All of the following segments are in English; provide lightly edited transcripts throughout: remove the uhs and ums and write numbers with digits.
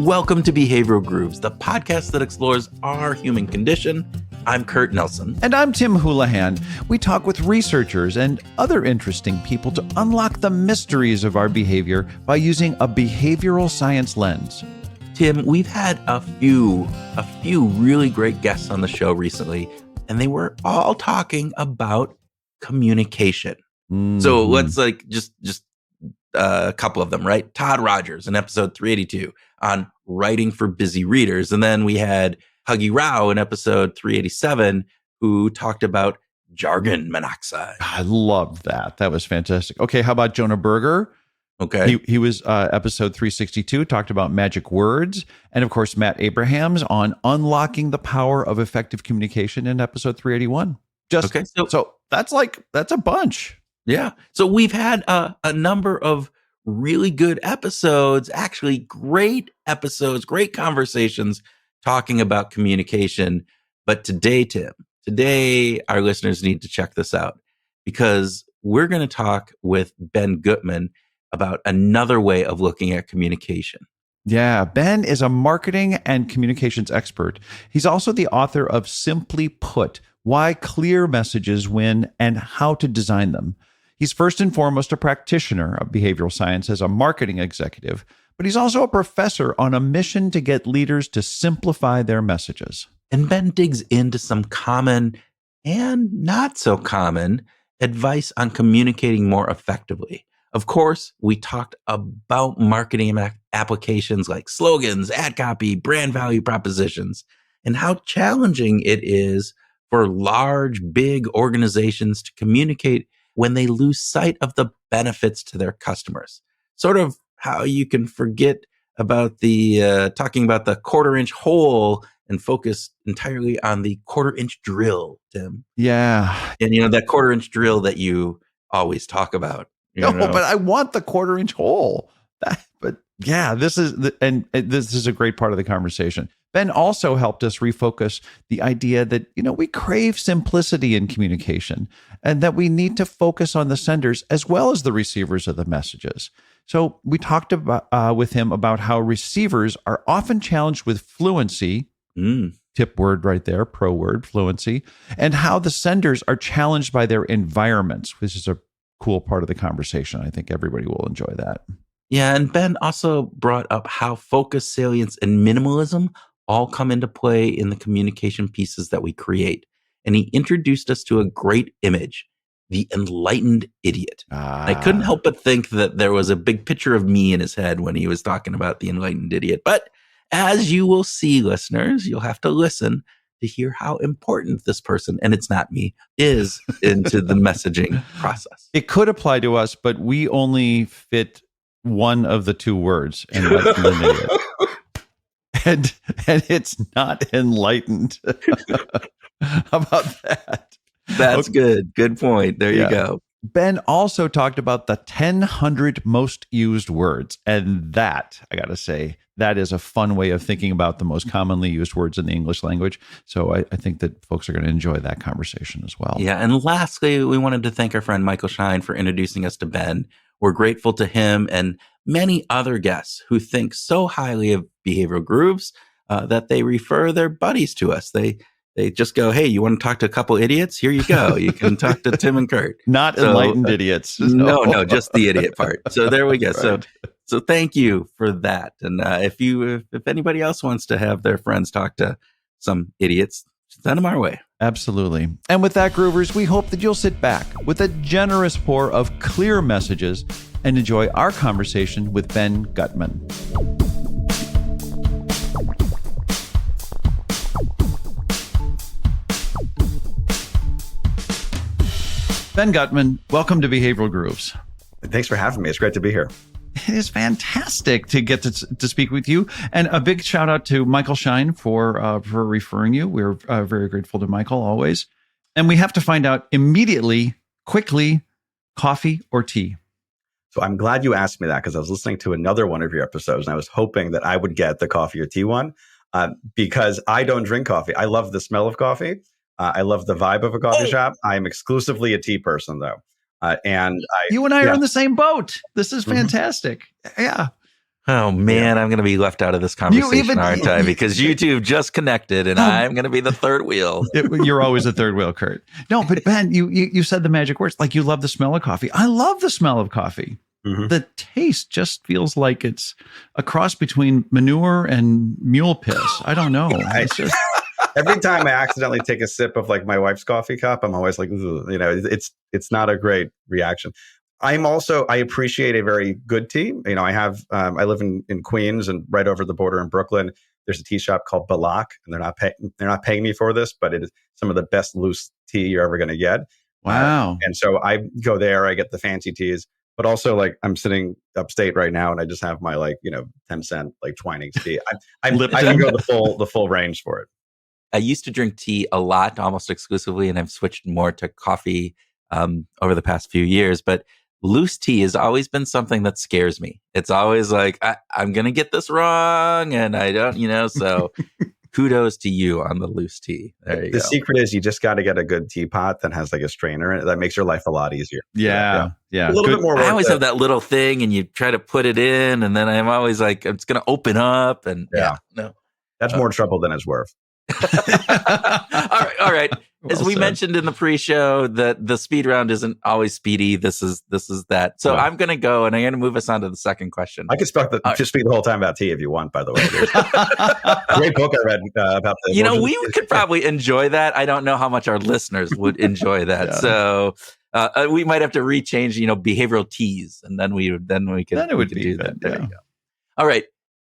Welcome to Behavioral Grooves, the podcast that explores our human condition. I'm Kurt Nelson. And I'm Tim Houlihan. We talk with researchers and other interesting people to unlock the mysteries of our behavior by using a behavioral science lens. Tim, we've had a few really great guests on the show recently, and they were all talking about communication. Mm-hmm. So let's just a couple of them, right? Todd Rogers in episode 382 on writing for busy readers. And then we had Huggy Rao in episode 387 who talked about jargon monoxide. I love that. That was fantastic. Okay, how about Jonah Berger? Okay. He was episode 362, talked about magic words. And of course, Matt Abrahams on unlocking the power of effective communication in episode 381. So that's a bunch. Yeah. So we've had a number of really good episodes, actually great episodes, great conversations talking about communication. But today, Tim, our listeners need to check this out because we're going to talk with Ben Guttmann about another way of looking at communication. Yeah, Ben is a marketing and communications expert. He's also the author of Simply Put, Why Clear Messages Win and How to Design Them. He's first and foremost a practitioner of behavioral science as a marketing executive, but he's also a professor on a mission to get leaders to simplify their messages. And Ben digs into some common and not so common advice on communicating more effectively. Of course, we talked about marketing applications like slogans, ad copy, brand value propositions, and how challenging it is for large, big organizations to communicate when they lose sight of the benefits to their customers. Sort of how you can forget about the talking about the quarter-inch hole and focus entirely on the quarter-inch drill, Tim. Yeah. And, that quarter-inch drill that you always talk about. But I want the quarter-inch hole. This is a great part of the conversation. Ben also helped us refocus the idea that, we crave simplicity in communication and that we need to focus on the senders as well as the receivers of the messages. So we talked about with him about how receivers are often challenged with fluency, tip word right there, pro word, fluency, and how the senders are challenged by their environments, which is a cool part of the conversation. I think everybody will enjoy that. Yeah, and Ben also brought up how focus, salience, and minimalism all come into play in the communication pieces that we create. And he introduced us to a great image, the enlightened idiot. I couldn't help but think that there was a big picture of me in his head when he was talking about the enlightened idiot. But as you will see, listeners, you'll have to listen to hear how important this person, and it's not me, is into the messaging process. It could apply to us, but we only fit one of the two words, enlightened idiot. And it's not enlightened. How about that? That's good. Good point. There you go. Ben also talked about the 1,000 most used words. And that, I got to say, that is a fun way of thinking about the most commonly used words in the English language. So I think that folks are going to enjoy that conversation as well. Yeah. And lastly, we wanted to thank our friend Michael Shine for introducing us to Ben. We're grateful to him and many other guests who think so highly of behavioral grooves that they refer their buddies to us. They just go, hey, you want to talk to a couple idiots? Here you go. You can talk to Tim and Kurt. Not enlightened idiots. No, just the idiot part. So there we go. Right. So thank you for that. And if anybody else wants to have their friends talk to some idiots, send them our way. Absolutely. And with that, Groovers, we hope that you'll sit back with a generous pour of clear messages and enjoy our conversation with Ben Guttmann. Ben Guttmann, welcome to Behavioral Grooves. Thanks for having me. It's great to be here. It is fantastic to get to speak with you. And a big shout out to Michael Shine for referring you. We're very grateful to Michael always. And we have to find out immediately, quickly, coffee or tea? So I'm glad you asked me that because I was listening to another one of your episodes and I was hoping that I would get the coffee or tea one because I don't drink coffee. I love the smell of coffee. I love the vibe of a coffee shop. I'm exclusively a tea person though. You and I are in the same boat. This is fantastic. Yeah. Oh man, I'm going to be left out of this conversation, aren't I? Because you two just connected, and I'm going to be the third wheel. You're always the third wheel, Kurt. No, but Ben, you said the magic words. Like, you love the smell of coffee. I love the smell of coffee. Mhm. The taste just feels like it's a cross between manure and mule piss. I don't know. It's just, Every time I accidentally take a sip of like my wife's coffee cup, I'm always like, "Ugh," it's not a great reaction. I appreciate a very good tea. I live in Queens, and right over the border in Brooklyn, there's a tea shop called Balak, and they're not paying me for this, but it is some of the best loose tea you're ever going to get. wow. And so I go there, I get the fancy teas, but also like I'm sitting upstate right now, and I just have my 10-cent like Twinings tea. I can go the full range for it. I used to drink tea a lot, almost exclusively, and I've switched more to coffee over the past few years. But loose tea has always been something that scares me. It's always like, I'm going to get this wrong, and I don't, so kudos to you on the loose tea. There you go. The secret is you just got to get a good teapot that has like a strainer in it. That makes your life a lot easier. Yeah. A little bit more work. I always have that little thing, and you try to put it in, and then I'm always like, it's going to open up, and no. That's more trouble than it's worth. All right. As Well we said. mentioned in the pre-show, that the speed round isn't always speedy. This is that. So Right. I'm going to go, and I'm going to move us on to the second question. I could speak the whole time about tea if you want, by the way. There's a great book I read about the We could probably enjoy that. I don't know how much our listeners would enjoy that. Yeah. So we might have to rechange, behavioral teas, and then we could Then it would we could be do good, that. There yeah. you go. All right.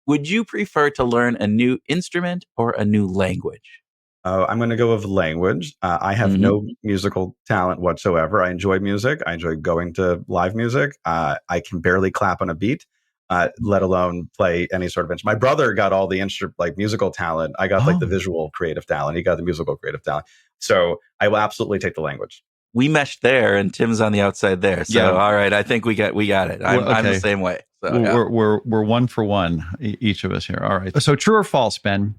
Would you prefer to learn a new instrument or a new language? I'm going to go with language. I have no musical talent whatsoever. I enjoy music. I enjoy going to live music. I can barely clap on a beat, let alone play any sort of instrument. My brother got all the musical talent. I got like the visual creative talent. He got the musical creative talent. So I will absolutely take the language. We meshed there, and Tim's on the outside there. So, Yeah. all right, I think we got it. I'm the same way. So, yeah. We're 1 for 1, each of us here. All right. So, true or false, Ben?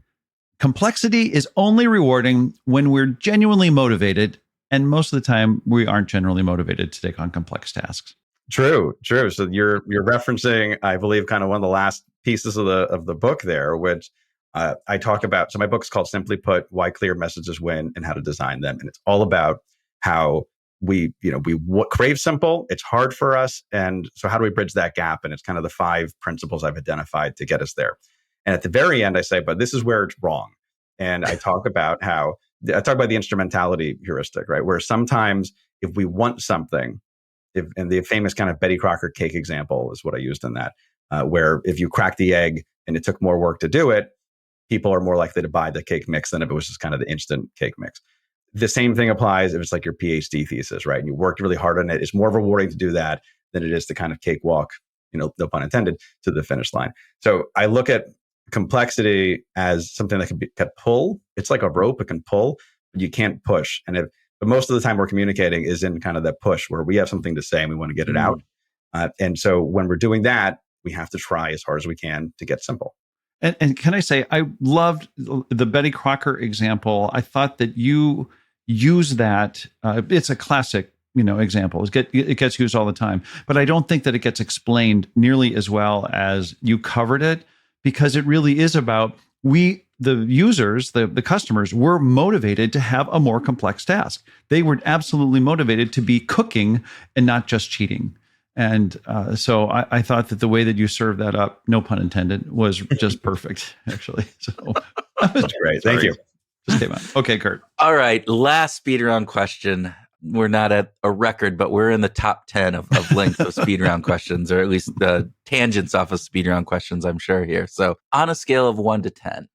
Complexity is only rewarding when we're genuinely motivated, and most of the time we aren't generally motivated to take on complex tasks. True. So you're referencing, I believe, kind of one of the last pieces of the book there, which I talk about. So my book's called Simply Put: Why Clear Messages Win and How to Design Them, and it's all about how we crave simple. It's hard for us, and so how do we bridge that gap? And it's kind of the 5 principles I've identified to get us there. And at the very end, I say, but this is where it's wrong. And I talk about the instrumentality heuristic, right? Where sometimes if we want something, and the famous kind of Betty Crocker cake example is what I used in that, where if you crack the egg and it took more work to do it, people are more likely to buy the cake mix than if it was just kind of the instant cake mix. The same thing applies if it's like your PhD thesis, right? And you worked really hard on it. It's more rewarding to do that than it is to kind of cakewalk, no pun intended, to the finish line. So I look at complexity as something that can pull. It's like a rope; it can pull, but you can't push. But most of the time, we're communicating is in kind of that push where we have something to say and we want to get it out. And so when we're doing that, we have to try as hard as we can to get simple. And can I say, I loved the Betty Crocker example. I thought that you use that. It's a classic, example. It gets used all the time, but I don't think that it gets explained nearly as well as you covered it, because it really is about the users, the customers, were motivated to have a more complex task. They were absolutely motivated to be cooking and not just cheating. And so I thought that the way that you served that up, no pun intended, was just perfect, actually. So That's great. Thank you. Just came out. Okay, Kurt. All right, last speed round question. We're not at a record, but we're in the top 10 of length of speed round questions, or at least the tangents off of speed round questions, I'm sure here. So on a scale of 1 to 10,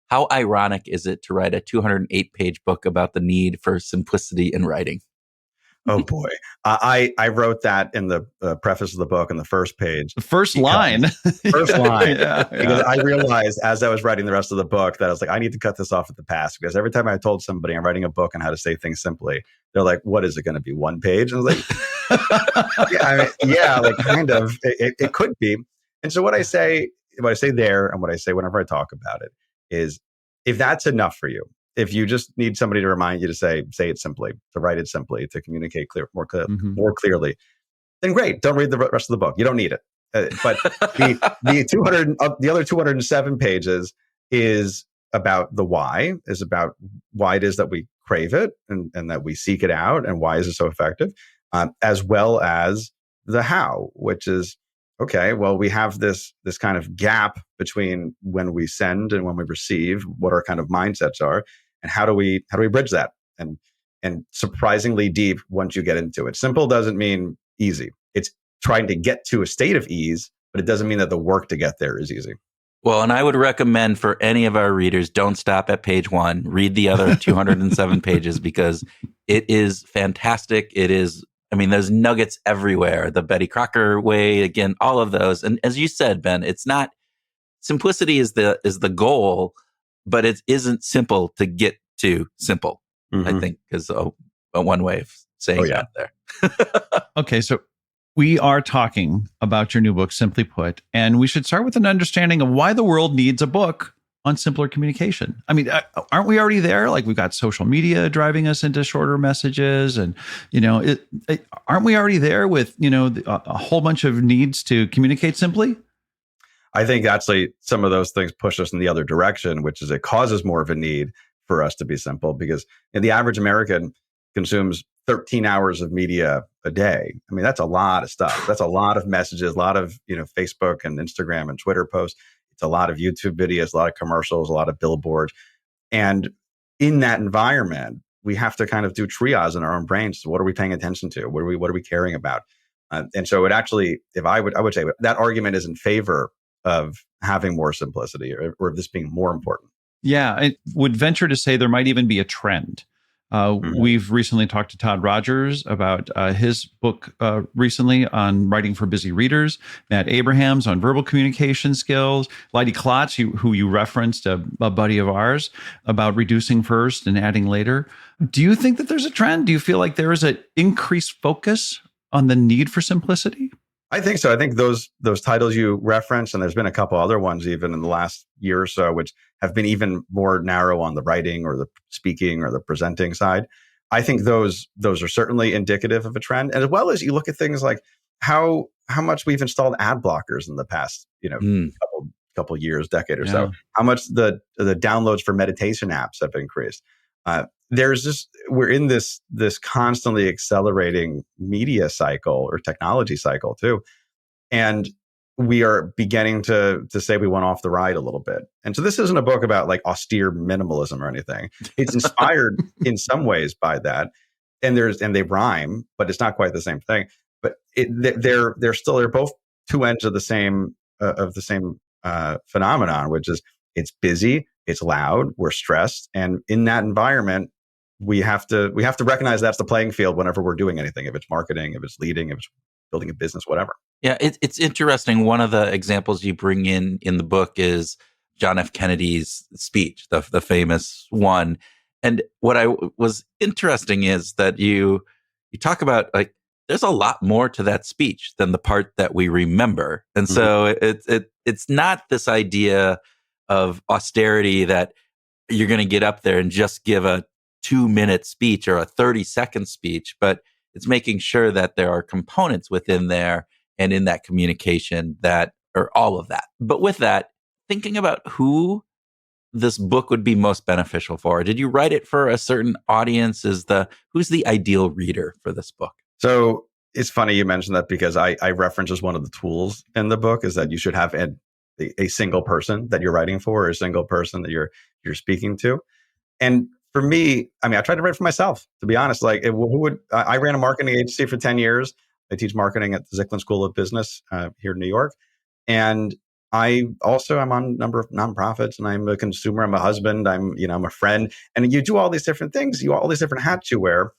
how ironic is it to write a 208-page book about the need for simplicity in writing? Oh boy. I wrote that in the preface of the book on the first page. The first line. First line. Yeah. Because I realized as I was writing the rest of the book that I was like, I need to cut this off at the pass, because every time I told somebody I'm writing a book on how to say things simply, they're like, what is it going to be, 1 page? And I was like, kind of. It could be. And so what I say there and what I say whenever I talk about it is, if that's enough for you, if you just need somebody to remind you to say it simply, to write it simply, to communicate more clearly, then great. Don't read the rest of the book. You don't need it. But the other 207 pages is about the why, is about why it is that we crave it and that we seek it out, and why is it so effective, as well as the how, which is, okay, well, we have this kind of gap between when we send and when we receive, what our kind of mindsets are, and how do we bridge that? And surprisingly deep once you get into it. Simple doesn't mean easy. It's trying to get to a state of ease, but it doesn't mean that the work to get there is easy. Well, and I would recommend for any of our readers, don't stop at page 1. Read the other 207 pages, because it is fantastic. It is, I mean, there's nuggets everywhere. The Betty Crocker way, again, all of those. And as you said, Ben, it's not, simplicity is the goal, but it isn't simple to get to simple, I think, is a one way of saying that there. Okay, so we are talking about your new book, Simply Put, and we should start with an understanding of why the world needs a book on simpler communication. I mean, aren't we already there? Like, we've got social media driving us into shorter messages, and aren't we already there with a whole bunch of needs to communicate simply? I think actually some of those things push us in the other direction, which is it causes more of a need for us to be simple, because the average American consumes 13 hours of media a day. I mean, that's a lot of stuff. That's a lot of messages, a lot of, Facebook and Instagram and Twitter posts. It's a lot of YouTube videos, a lot of commercials, a lot of billboards. And in that environment, we have to kind of do triage in our own brains. So what are we paying attention to? What are we caring about? And so it actually, I would say that argument is in favor of having more simplicity, or of this being more important. Yeah, I would venture to say there might even be a trend. We've recently talked to Todd Rogers about his book recently on writing for busy readers, Matt Abrahams on verbal communication skills, Leidy Klotz, who you referenced, a buddy of ours, about reducing first and adding later. Do you think that there's a trend? Do you feel like there is an increased focus on the need for simplicity? I think so. I think those titles you referenced, and there's been a couple other ones even in the last year or so, which have been even more narrow on the writing or the speaking or the presenting side. I think those are certainly indicative of a trend, and as well as you look at things like how much we've installed ad blockers in the past, couple years, decade or so. How much the downloads for meditation apps have increased. We're in this constantly accelerating media cycle, or technology cycle too. And we are beginning to say we went off the ride a little bit. And so this isn't a book about like austere minimalism or anything. It's inspired in some ways by that. And they rhyme, but it's not quite the same thing. But they're both two ends of the same phenomenon, which is it's busy, it's loud, we're stressed, and in that environment, we have to recognize that's the playing field whenever we're doing anything. If it's marketing, if it's leading, if it's building a business, whatever. Yeah, it's interesting. One of the examples you bring in the book is John F. Kennedy's speech, the famous one. And what I was interesting is that you talk about, like, there's a lot more to that speech than the part that we remember. And so it's not this idea of austerity that you're going to get up there and just give a 2-minute speech or a 30-second speech, but it's making sure that there are components within there and in that communication that are all of that. But with that, thinking about who this book would be most beneficial for. Did you write it for a certain audience? Who's the ideal reader for this book? So it's funny you mentioned that, because I reference as one of the tools in the book is that you should have a single person that you're writing for, or a single person that you're speaking to. And for me, I mean, I tried to write for myself, to be honest. Like, I ran a marketing agency for 10 years. I teach marketing at the Zicklin School of Business here in New York. And I'm on a number of nonprofits, and I'm a consumer, I'm a husband, I'm a friend. And you do all these different things, all these different hats you wear.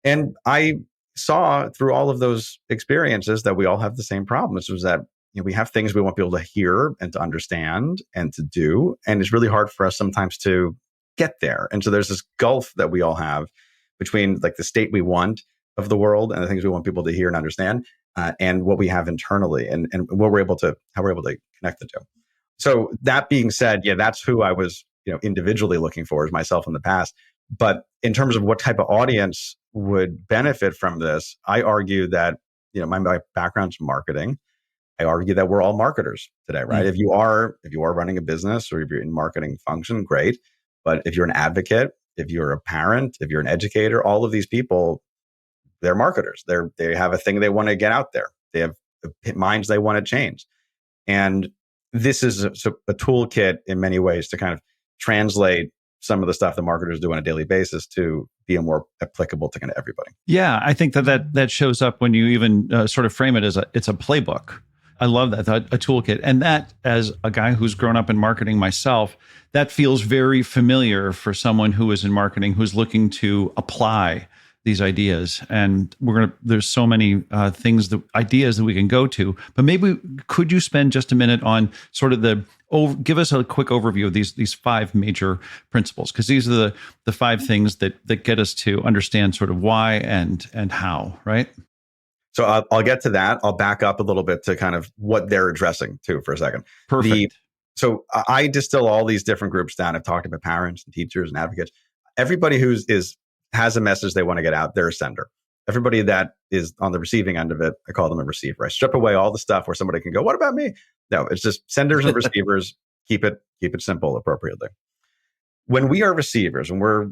And I saw through all of those experiences that we all have the same problem, which was that we have things we want people to hear and to understand and to do. And it's really hard for us sometimes to get there. And so there's this gulf that we all have between like the state we want of the world and the things we want people to hear and understand, and what we have internally, and how we're able to connect the two. So that being said, that's who I was, individually looking for, as myself in the past. But in terms of what type of audience would benefit from this, I argue that, my background's in marketing. I argue that we're all marketers today, right? If you are running a business or if you're in marketing function, great. But if you're an advocate, if you're a parent, if you're an educator, all of these people, they're marketers. They have a thing they want to get out there. They have minds they want to change. And this is a toolkit in many ways to kind of translate some of the stuff that marketers do on a daily basis to be more applicable to kind of everybody. Yeah, I think that shows up when you even sort of frame it as it's a playbook. I love that, a toolkit. And that, as a guy who's grown up in marketing myself, that feels very familiar for someone who is in marketing, who's looking to apply these ideas. And there's so many ideas that we can go to, but maybe could you spend just a minute on sort of give us a quick overview of these 5 major principles? Because these are the 5 things that get us to understand sort of why and how, right? So I'll get to that. I'll back up a little bit to kind of what they're addressing too for a second. Perfect. So I distill all these different groups down. I've talked about parents and teachers and advocates. Everybody who has a message they want to get out, they're a sender. Everybody that is on the receiving end of it, I call them a receiver. I strip away all the stuff where somebody can go, what about me? No, it's just senders and receivers. Keep it simple appropriately. When we are receivers, when we're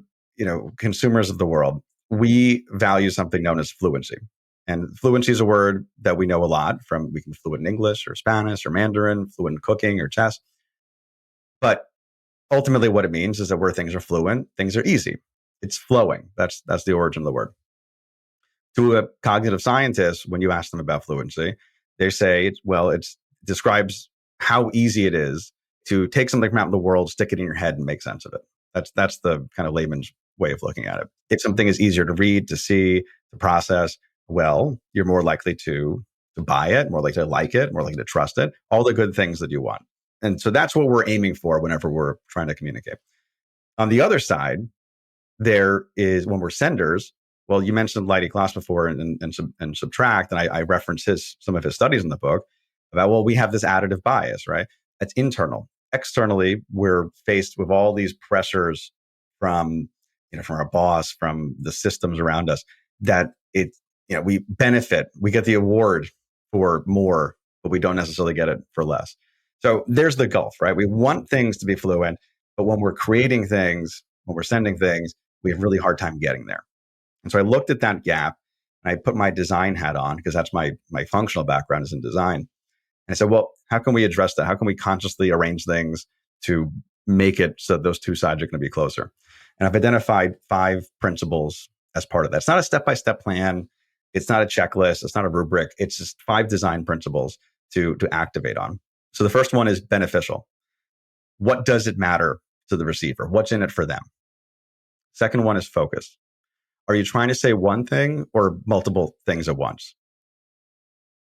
consumers of the world, we value something known as fluency. And fluency is a word that we know a lot from. We can be fluent in English or Spanish or Mandarin, fluent in cooking or chess. But ultimately what it means is that where things are fluent, things are easy. It's flowing. That's the origin of the word. To a cognitive scientist, when you ask them about fluency, they say, it describes how easy it is to take something from out in the world, stick it in your head and make sense of it. That's the kind of layman's way of looking at it. If something is easier to read, to see, to process, well, you're more likely to buy it, more likely to like it, more likely to trust it, all the good things that you want. And so that's what we're aiming for whenever we're trying to communicate. On the other side, there is when we're senders. Well, you mentioned Leidy Kloss before and subtract, and I reference some of his studies in the book about, we have this additive bias, right? That's internal. Externally, we're faced with all these pressures from our boss, from the systems around us, that we benefit, we get the award for more, but we don't necessarily get it for less. So there's the gulf, right? We want things to be fluent, but when we're creating things, when we're sending things, we have a really hard time getting there. And so I looked at that gap and I put my design hat on, because that's my functional background is in design. And I said, how can we address that? How can we consciously arrange things to make it so those two sides are going to be closer? And I've identified 5 principles as part of that. It's not a step-by-step plan. It's not a checklist. It's not a rubric. It's just 5 design principles to activate on. So the first one is beneficial. What does it matter to the receiver? What's in it for them? Second one is focus. Are you trying to say one thing or multiple things at once?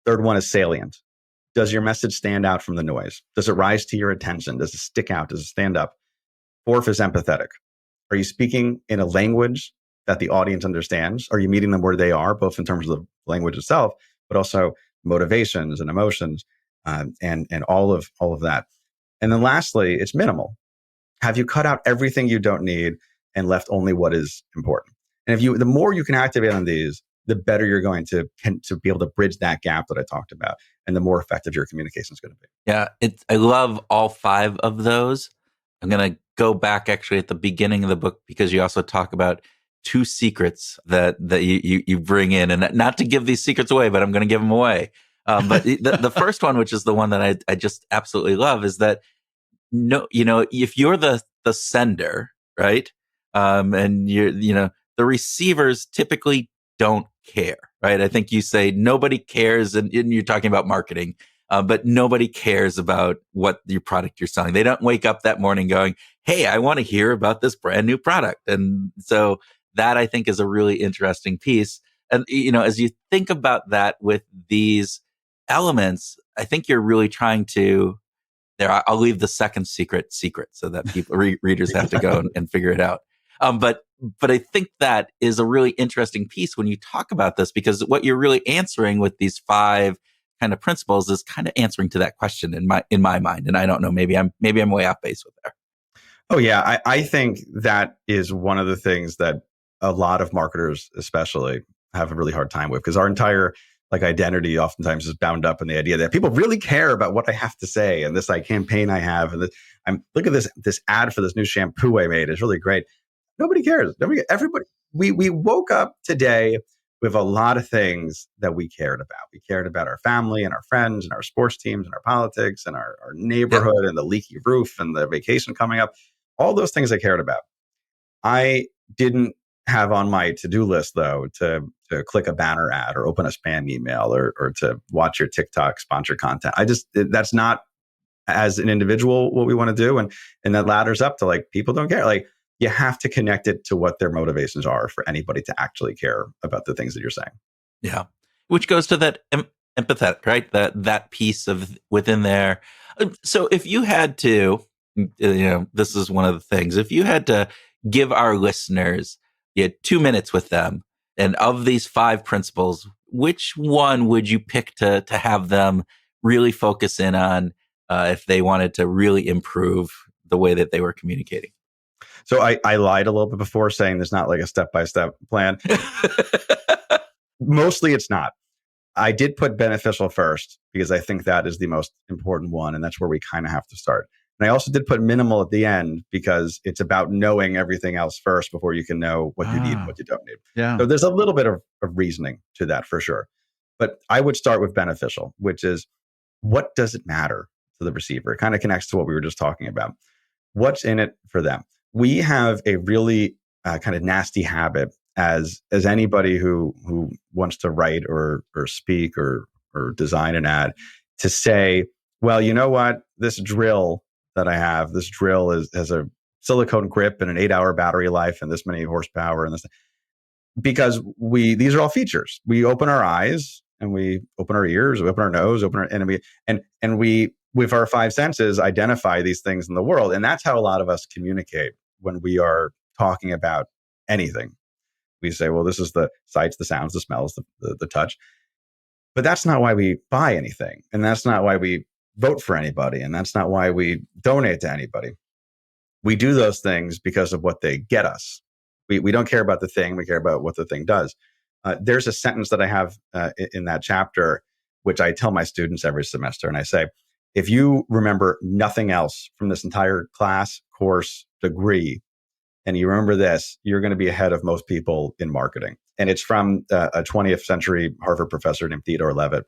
Third one is salient. Does your message stand out from the noise? Does it rise to your attention? Does it stick out? Does it stand up? Fourth is empathetic. Are you speaking in a language that the audience understands? Are you meeting them where they are, both in terms of the language itself, but also motivations and emotions, and all of that? And then lastly, it's minimal. Have you cut out everything you don't need and left only what is important? And the more you can activate on these, the better you're going to be able to bridge that gap that I talked about, and the more effective your communication is going to be. Yeah, I love all 5 of those. I'm going to go back actually at the beginning of the book, because you also talk about 2 secrets that you bring in, and not to give these secrets away, but I'm going to give them away. But the first one, which is the one that I just absolutely love, is that if you're the sender, right, and you're the receivers typically don't care, right? I think you say nobody cares, and you're talking about marketing, but nobody cares about what your product you're selling. They don't wake up that morning going, hey, I want to hear about this brand new product. And so that, I think, is a really interesting piece. And, as you think about that with these elements, I think you're really trying to, I'll leave the second secret so that people, readers have to go and figure it out. But I think that is a really interesting piece when you talk about this, because what you're really answering with these 5 kind of principles is kind of answering to that question in my mind. And I don't know, maybe I'm way off base with there. Oh yeah, I think that is one of the things that a lot of marketers especially have a really hard time with, because our entire like identity oftentimes is bound up in the idea that people really care about what I have to say and this like campaign I have. And look at this ad for this new shampoo I made. It's really great. Nobody cares. Everybody. We woke up today with a lot of things that we cared about. We cared about our family and our friends and our sports teams and our politics and our neighborhood and the leaky roof and the vacation coming up. All those things I cared about. I didn't have on my to-do list, though, to click a banner ad or open a spam email or to watch your TikTok sponsored content. That's not, as an individual, what we want to do. And that ladders up to like, people don't care. Like, you have to connect it to what their motivations are for anybody to actually care about the things that you're saying. Yeah. Which goes to that empathetic, right? That piece of within there. So if you had to, this is one of the things, if you had to give our listeners 2 minutes with them, and of these 5 principles, which one would you pick to have them really focus in on if they wanted to really improve the way that they were communicating? So I lied a little bit before saying there's not like a step-by-step plan. Mostly it's not. I did put beneficial first because I think that is the most important one. And that's where we kind of have to start. And I also did put minimal at the end because it's about knowing everything else first before you can know what you need and what you don't need. Yeah. So there's a little bit of reasoning to that for sure. But I would start with beneficial, which is, what does it matter to the receiver? It kind of connects to what we were just talking about. What's in it for them? We have a really kind of nasty habit as anybody who wants to write or speak or design an ad to say, well, you know what? This drill that I have, this drill has a silicone grip and an 8-hour battery life and this many horsepower and this, because these are all features. We open our eyes and we open our ears, we open our nose, and we with our 5 senses identify these things in the world. And that's how a lot of us communicate when we are talking about anything. We say, well, this is the sights, the sounds, the smells, the touch. But that's not why we buy anything. And that's not why we vote for anybody. And that's not why we donate to anybody. We do those things because of what they get us. We don't care about the thing. We care about what the thing does. There's a sentence that I have in that chapter, which I tell my students every semester. And I say, if you remember nothing else from this entire class, course, degree, and you remember this, you're going to be ahead of most people in marketing. And it's from a 20th century Harvard professor named Theodore Levitt.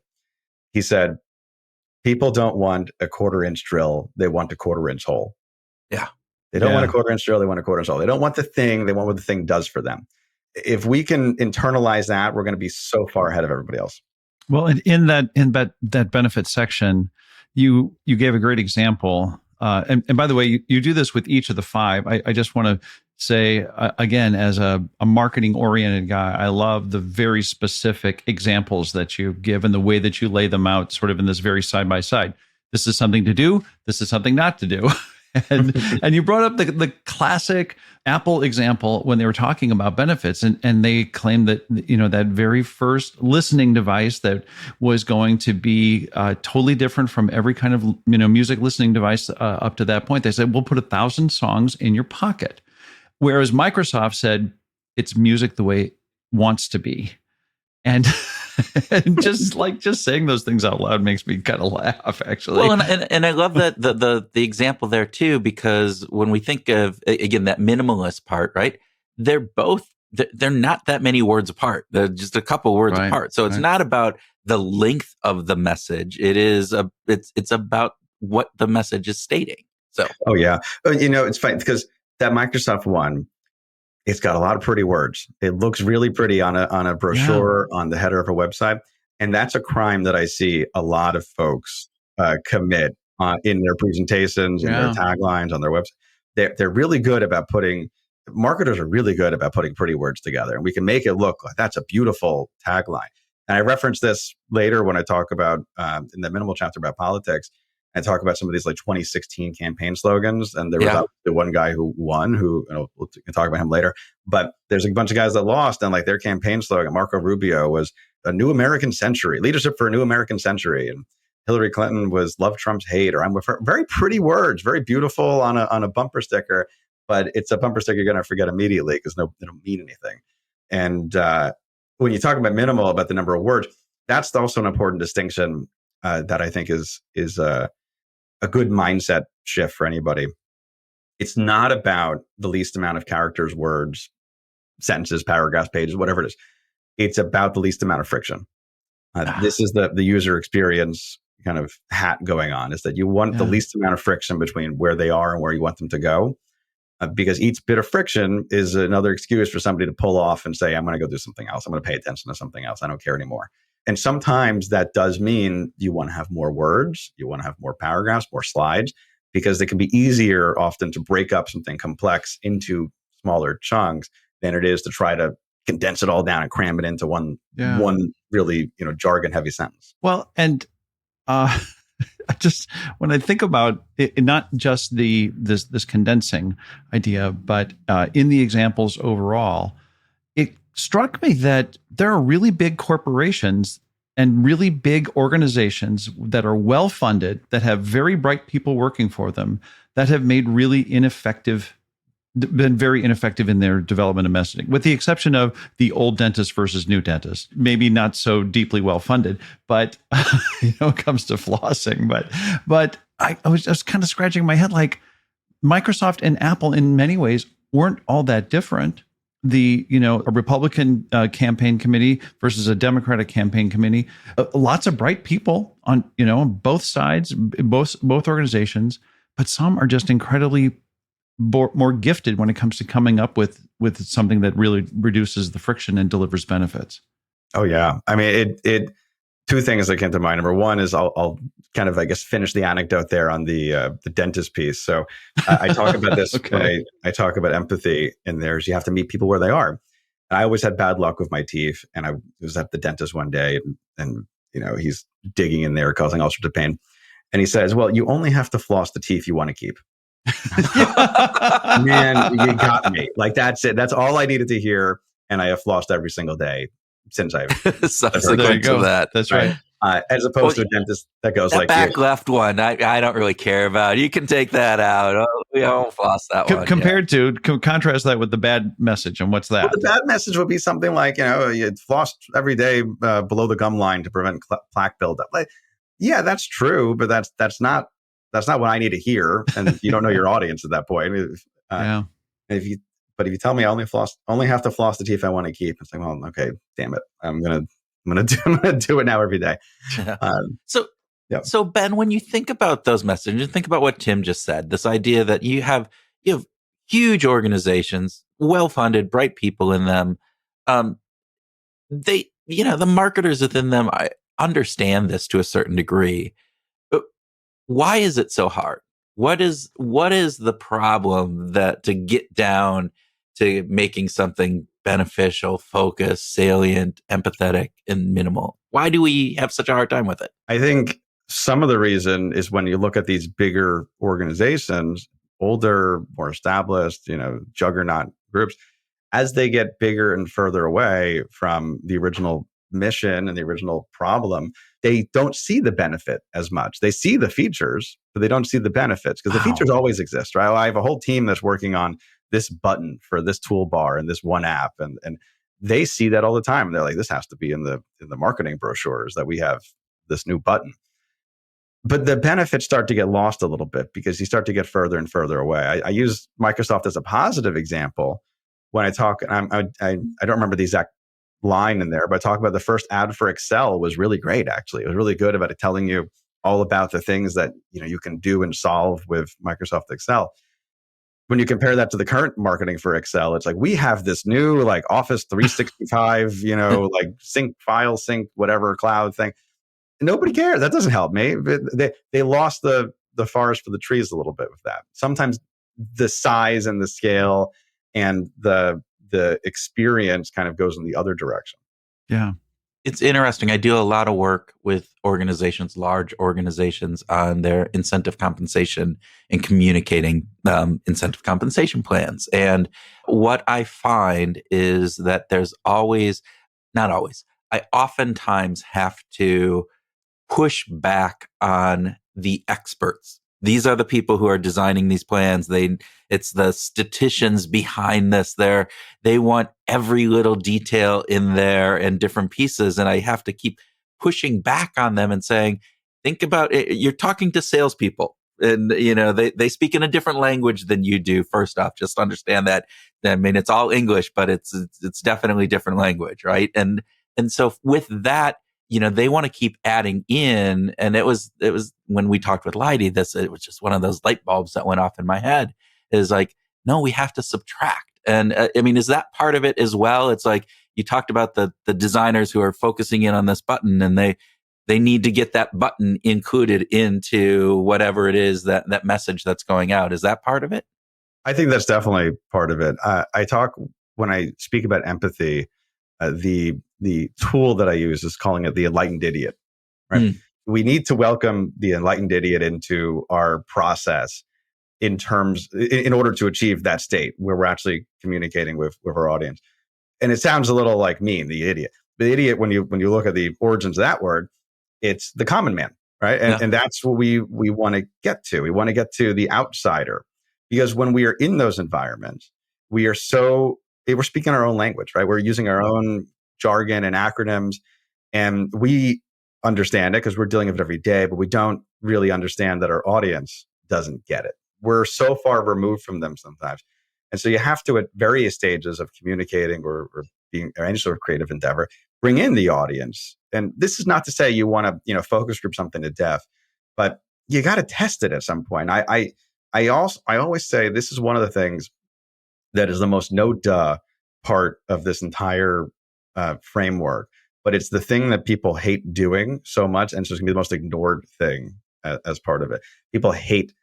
He said, people don't want a 1/4-inch drill. They want a 1/4-inch hole. Yeah. They don't want a 1/4-inch drill. They want a 1/4-inch hole. They don't want the thing. They want what the thing does for them. If we can internalize that, we're going to be so far ahead of everybody else. Well, in that benefit section, you gave a great example. And by the way, you do this with each of the 5. I just want to say, again, as a marketing-oriented guy, I love the very specific examples that you give and the way that you lay them out sort of in this very side-by-side. This is something to do. This is something not to do. And you brought up the classic Apple example when they were talking about benefits, and they claimed that that very first listening device that was going to be totally different from every kind of music listening device up to that point. They said, we'll put 1,000 songs in your pocket, whereas Microsoft said it's music the way it wants to be. And just saying those things out loud makes me kind of laugh, actually. Well, and I love that the example there too, because when we think of, again, that minimalist part, right? They're not that many words apart. They're just a couple words apart. So it's not about the length of the message. It's about what the message is stating. So, oh yeah, it's funny because that Microsoft one, it's got a lot of pretty words. It looks really pretty on a brochure, on the header of a website. And that's a crime that I see a lot of folks commit in their presentations, in their taglines, on their website. They're really good about marketers are really good about putting pretty words together. And we can make it look like that's a beautiful tagline. And I reference this later when I talk about, in the minimal chapter about politics, I talk about some of these like 2016 campaign slogans. And there was the one guy who won, we'll talk about him later. But there's a bunch of guys that lost, and like their campaign slogan, Marco Rubio, was a new American century, leadership for a new American century. And Hillary Clinton was love Trump's hate, or I'm with her. Very pretty words, very beautiful on a bumper sticker. But it's a bumper sticker you're going to forget immediately because they don't mean anything. And when you talk about minimal, about the number of words, that's also an important distinction that I think is a good mindset shift for anybody. It's not about the least amount of characters, words, sentences, paragraphs, pages, whatever it is. It's about the least amount of friction. This is the user experience kind of hat going on, is that you want the least amount of friction between where they are and where you want them to go. Because each bit of friction is another excuse for somebody to pull off and say, I'm going to go do something else. I'm going to pay attention to something else. I don't care anymore. And sometimes that does mean you want to have more words, you want to have more paragraphs, more slides, because it can be easier often to break up something complex into smaller chunks than it is to try to condense it all down and cram it into one really, jargon heavy sentence. Well, and I just, when I think about it, not just this condensing idea, but in the examples overall, it struck me that there are really big corporations and really big organizations that are well funded, that have very bright people working for them, that have been very ineffective in their development of messaging, with the exception of the old dentist versus new dentist. Maybe not so deeply well funded, but it comes to flossing. But I was just kind of scratching my head, like Microsoft and Apple in many ways weren't all that different. A Republican campaign committee versus a Democratic campaign committee, lots of bright people on both sides, both organizations, but some are just incredibly more gifted when it comes to coming up with something that really reduces the friction and delivers benefits. Oh yeah, I mean, it. Two things that came to mind. Number one is I'll kind of, I guess, finish the anecdote there on the dentist piece. So I talk about this when I talk about empathy, and there's, you have to meet people where they are. And I always had bad luck with my teeth, and I was at the dentist one day, and he's digging in there, causing all sorts of pain. And he says, "Well, you only have to floss the teeth you want to keep." Man, you got me. Like, that's it. That's all I needed to hear, and I have flossed every single day since I've subsequent to that. That's right. As opposed to a dentist that goes that like back left one. I don't really care about. You can take that out. We don't floss that one. Compared to contrast that with the bad message, and what's that? Well, the bad message would be something like, you floss every day below the gum line to prevent plaque buildup. Like, yeah, that's true, but that's not what I need to hear. And you don't know your audience at that point. If you tell me I only have to floss the teeth I want to keep, it's like, well, okay, damn it, I'm gonna do it now every day. So Ben, when you think about those messages, you think about what Tim just said, this idea that you have huge organizations, well funded, bright people in them. The marketers within them, I understand this to a certain degree, but why is it so hard? What is the problem that to get down to making something beneficial, focused, salient, empathetic, and minimal? Why do we have such a hard time with it? I think some of the reason is when you look at these bigger organizations, older, more established, juggernaut groups, as they get bigger and further away from the original mission and the original problem, they don't see the benefit as much. They see the features, but they don't see the benefits, because the features always exist, right? I have a whole team that's working on this button for this toolbar and this one app, and they see that all the time. And they're like, this has to be in the marketing brochures that we have this new button. But the benefits start to get lost a little bit because you start to get further and further away. I use Microsoft as a positive example when I talk. I don't remember the exact line in there, but I talk about the first ad for Excel was really great. Actually, it was really good about it, telling you all about the things that you can do and solve with Microsoft Excel. When you compare that to the current marketing for Excel, it's like, we have this new like Office 365, like file sync, whatever cloud thing. Nobody cares. That doesn't help me. They lost the forest for the trees a little bit with that. Sometimes the size and the scale and the experience kind of goes in the other direction. Yeah. It's interesting. I do a lot of work with organizations, large organizations, on their incentive compensation and communicating incentive compensation plans. And what I find is that there's not always, I oftentimes have to push back on the experts. These are the people who are designing these plans. It's the statisticians behind this. They want every little detail in there and different pieces. And I have to keep pushing back on them and saying, think about it. You're talking to salespeople. And, they speak in a different language than you do. First off, just understand that. I mean, it's all English, but it's definitely different language. Right. And so with that, they want to keep adding in. And it was when we talked with Leidy, it was just one of those light bulbs that went off in my head, is like, no, we have to subtract. And I mean, is that part of it as well? It's like, you talked about the designers who are focusing in on this button, and they need to get that button included into whatever it is, that message that's going out. Is that part of it? I think that's definitely part of it. When I speak about empathy, the tool that I use is calling it the enlightened idiot. Right? We need to welcome the enlightened idiot into our process in order to achieve that state where we're actually communicating with our audience. And it sounds a little like mean, the idiot. The idiot, when you look at the origins of that word, it's the common man, right? And that's what we want to get to. We want to get to the outsider, because when we are in those environments, we're speaking our own language, right? We're using our own jargon and acronyms, and we understand it because we're dealing with it every day, but we don't really understand that our audience doesn't get it. We're so far removed from them sometimes. And so you have to, at various stages of communicating or being or any sort of creative endeavor, bring in the audience. And this is not to say you want to, focus group something to death, but you got to test it at some point. I always say this is one of the things that is the most no-duh part of this entire framework, but it's the thing that people hate doing so much, and so it's going to be the most ignored thing as part of it. People hate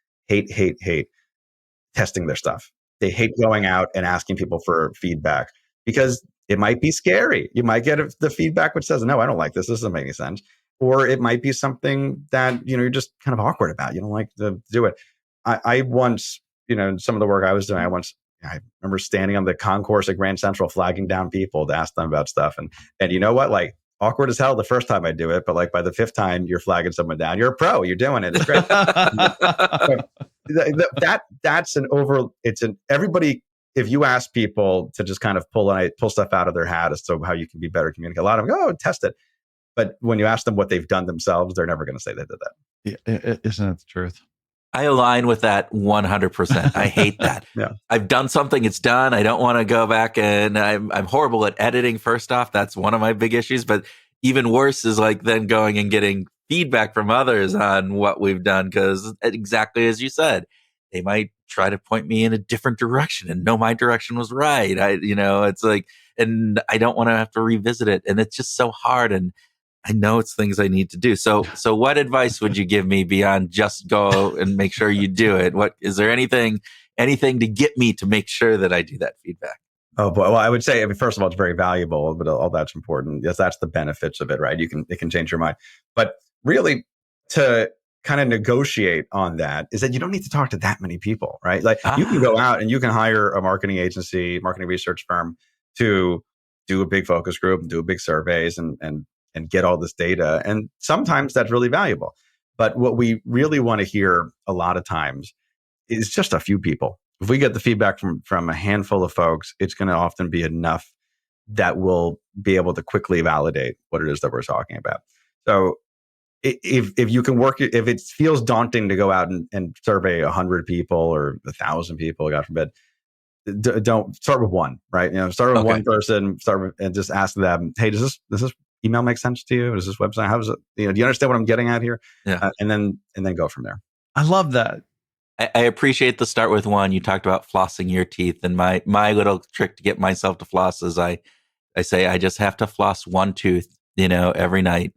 testing their stuff. They hate going out and asking people for feedback because it might be scary. You might get the feedback which says, no, I don't like this. This doesn't make any sense. Or it might be something that, you're just kind of awkward about. You don't like to do it. I once, in some of the work I was doing, I remember standing on the concourse at Grand Central flagging down people to ask them about stuff. And you know what? Like, awkward as hell the first time I do it, but like by the fifth time you're flagging someone down, you're a pro, you're doing it. It's great. Everybody, if you ask people to just kind of pull stuff out of their hat as to how you can be better communicate, a lot of them go, test it. But when you ask them what they've done themselves, they're never going to say they did that. Yeah, isn't that the truth? I align with that 100%. I hate that. Yeah. I've done something, it's done. I don't want to go back, and I'm horrible at editing. First off, that's one of my big issues. But even worse is like then going and getting feedback from others on what we've done, because exactly as you said, they might try to point me in a different direction and know my direction was right. It's like, and I don't want to have to revisit it, and it's just so hard. And I know it's things I need to do. So what advice would you give me beyond just go and make sure you do it? What is there anything to get me to make sure that I do that feedback? Oh boy. Well, I would say, first of all, it's very valuable, but all that's important. Yes, that's the benefits of it, right? It can change your mind. But really, to kind of negotiate on that is that you don't need to talk to that many people, right? Like you can go out and you can hire a marketing agency, marketing research firm to do a big focus group and do big surveys and get all this data. And sometimes that's really valuable. But what we really want to hear a lot of times is just a few people. If we get the feedback from a handful of folks, it's going to often be enough that we'll be able to quickly validate what it is that we're talking about. So if you can work, if it feels daunting to go out and survey 100 people or 1,000 people, God forbid, don't start with one, right? Start with one person, and just ask them, hey, does this email make sense to you? Does this website, how does it, do you understand what I'm getting at here? Yeah. And then go from there. I love that. I appreciate the start with one. You talked about flossing your teeth, and my little trick to get myself to floss is I say I just have to floss one tooth, every night.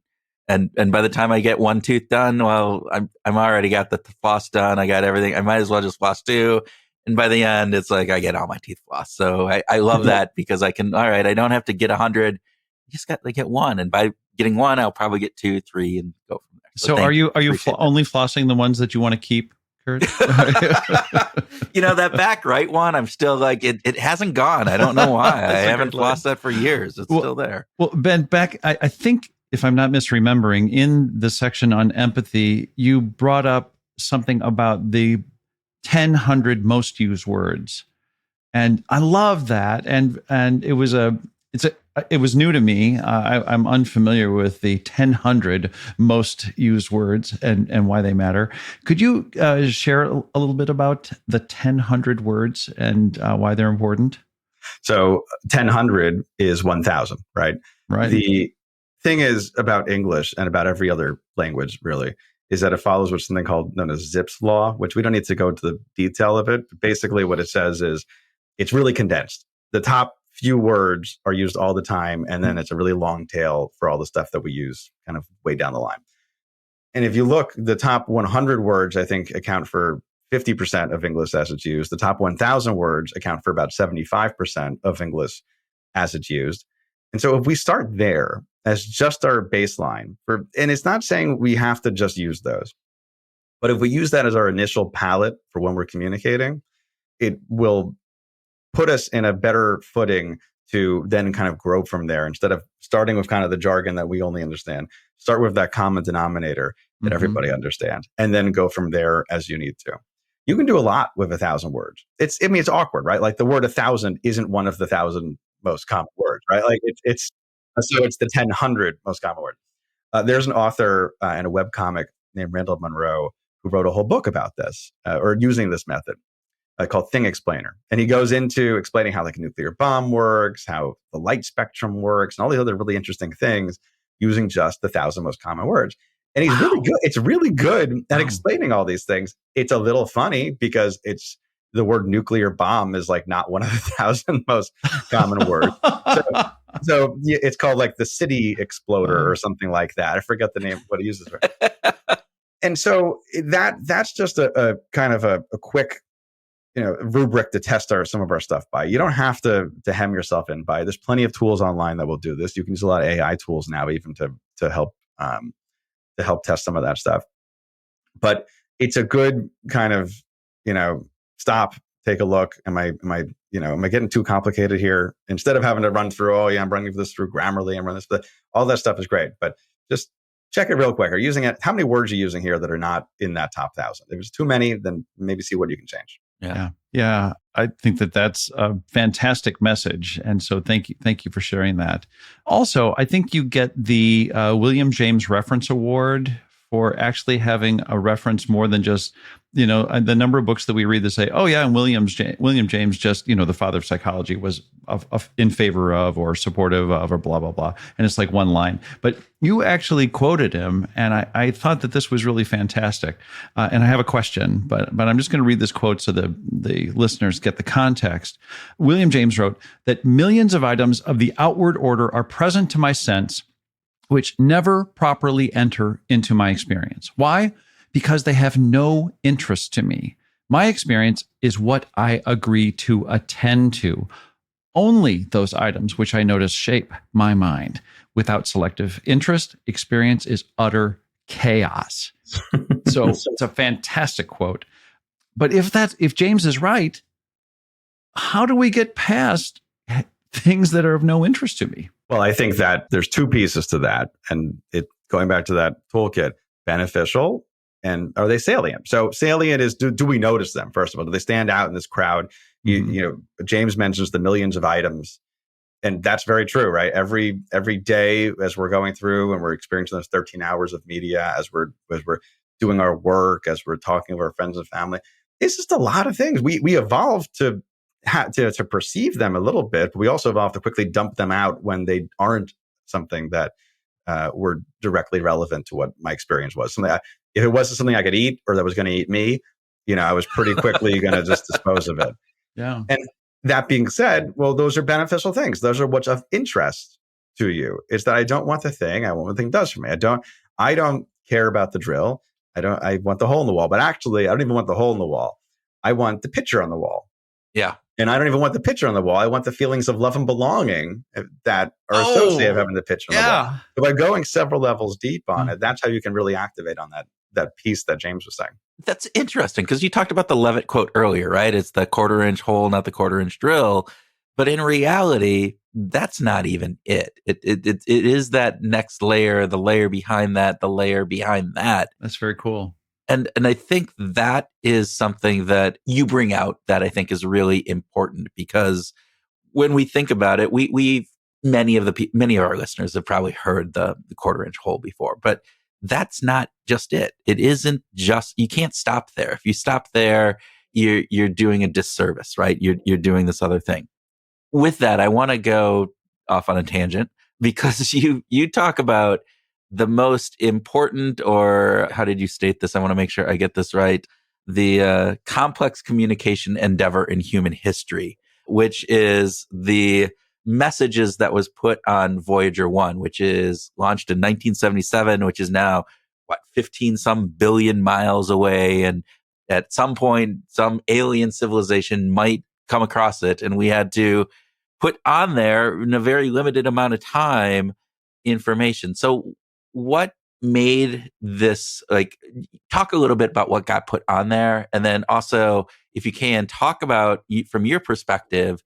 And by the time I get one tooth done, well, I'm already got the floss done. I got everything. I might as well just floss two. And by the end, it's like I get all my teeth flossed. So I love that because I can. All right, I don't have to get 100. I just got to get one, and by getting one, I'll probably get 2, 3, and go from there. So are you only flossing the ones that you want to keep, Kurt? That back right one, I'm still like it hasn't gone. I don't know why. I haven't flossed that for years. It's still there. Well, Ben, back I think, if I'm not misremembering, in the section on empathy, you brought up something about the 1,000 most used words, and I love that. And it was it was new to me. I'm unfamiliar with the 1,000 most used words and why they matter. Could you share a little bit about the 1,000 words and why they're important? So 1,000 is 1,000, right? Right. The thing is about English and about every other language, really, is that it follows what's something called known as Zipf's law, which we don't need to go into the detail of it. But basically, what it says is it's really condensed. The top few words are used all the time, and then it's a really long tail for all the stuff that we use kind of way down the line. And if you look, the top 100 words, I think, account for 50% of English as it's used. The top 1,000 words account for about 75% of English as it's used. And so if we start there as just our baseline, and it's not saying we have to just use those, but if we use that as our initial palette for when we're communicating, it will put us in a better footing to then kind of grow from there. Instead of starting with kind of the jargon that we only understand, start with that common denominator that everybody understands, and then go from there as you need to. You can do a lot with 1,000 words. It's awkward, right? Like the word 1,000 isn't one of the 1,000 most common words, right? Like it's the 1,000 most common word. There's an author in a webcomic named Randall Munroe who wrote a whole book about this, or using this method, called Thing Explainer. And he goes into explaining how like a nuclear bomb works, how the light spectrum works, and all these other really interesting things using just the 1,000 most common words. And he's really good. It's really good at explaining all these things. It's a little funny because the word nuclear bomb is like not one of the 1,000 most common words. So it's called like the city exploder or something like that. I forget the name, what he uses. And so that's just a kind of a quick, rubric to test some of our stuff by. You don't have to hem yourself in by. There's plenty of tools online that will do this. You can use a lot of AI tools now, even to help test some of that stuff. But it's a good kind of stop, take a look. Am I getting too complicated here? Instead of having to run through, I'm running this through Grammarly and run this, but all that stuff is great. But just check it real quick. Are you using it? How many words are you using here that are not in that top 1,000? If it's too many, then maybe see what you can change. Yeah. I think that's a fantastic message. And so thank you for sharing that. Also, I think you get the William James Reference Award for actually having a reference more than just, the number of books that we read that say, and William James just, the father of psychology was in favor of or supportive of or blah, blah, blah. And it's like one line. But you actually quoted him, and I thought that this was really fantastic. And I have a question, but I'm just going to read this quote so the listeners get the context. William James wrote that millions of items of the outward order are present to my sense, which never properly enter into my experience. Why? Because they have no interest to me. My experience is what I agree to attend to. Only those items which I notice shape my mind. Without selective interest, experience is utter chaos. So it's a fantastic quote. But if James is right, how do we get past things that are of no interest to me? Well, I think that there's two pieces to that. And going back to that toolkit, beneficial and are they salient? So salient is, do we notice them? First of all, do they stand out in this crowd? James mentions the millions of items. And that's very true, right? Every day as we're going through and we're experiencing those 13 hours of media, as we're doing our work, as we're talking with our friends and family, it's just a lot of things. We evolved to perceive them a little bit, but we also evolved to quickly dump them out when they aren't something that were directly relevant to what my experience was. If it wasn't something I could eat or that was going to eat me, I was pretty quickly going to just dispose of it. Yeah. And that being said, well, those are beneficial things. Those are what's of interest to you. Is that I don't want the thing. I want what the thing does for me. I don't care about the drill. I want the hole in the wall. But actually, I don't even want the hole in the wall. I want the picture on the wall. Yeah. And I don't even want the picture on the wall. I want the feelings of love and belonging that are associated with having the picture on the wall. So by going several levels deep on it, that's how you can really activate on that piece that James was saying. That's interesting because you talked about the Levitt quote earlier, right? It's the 1/4-inch hole, not the 1/4-inch drill. But in reality, that's not even it. It is that next layer, the layer behind that, the layer behind that. That's very cool. And I think that is something that you bring out that I think is really important because when we think about it, we've many of our listeners have probably heard the quarter-inch hole before, but that's not just it. It isn't just, you can't stop there. If you stop there, you're doing a disservice, right? You're doing this other thing. With that, I want to go off on a tangent because you talk about the most important, or how did you state this? I want to make sure I get this right. The complex communication endeavor in human history, which is the messages that was put on Voyager 1, which is launched in 1977, which is now, 15 some billion miles away. And at some point, some alien civilization might come across it. And we had to put on there in a very limited amount of time information. So what made this, like, talk a little bit about what got put on there, and then also, if you can, talk about from your perspective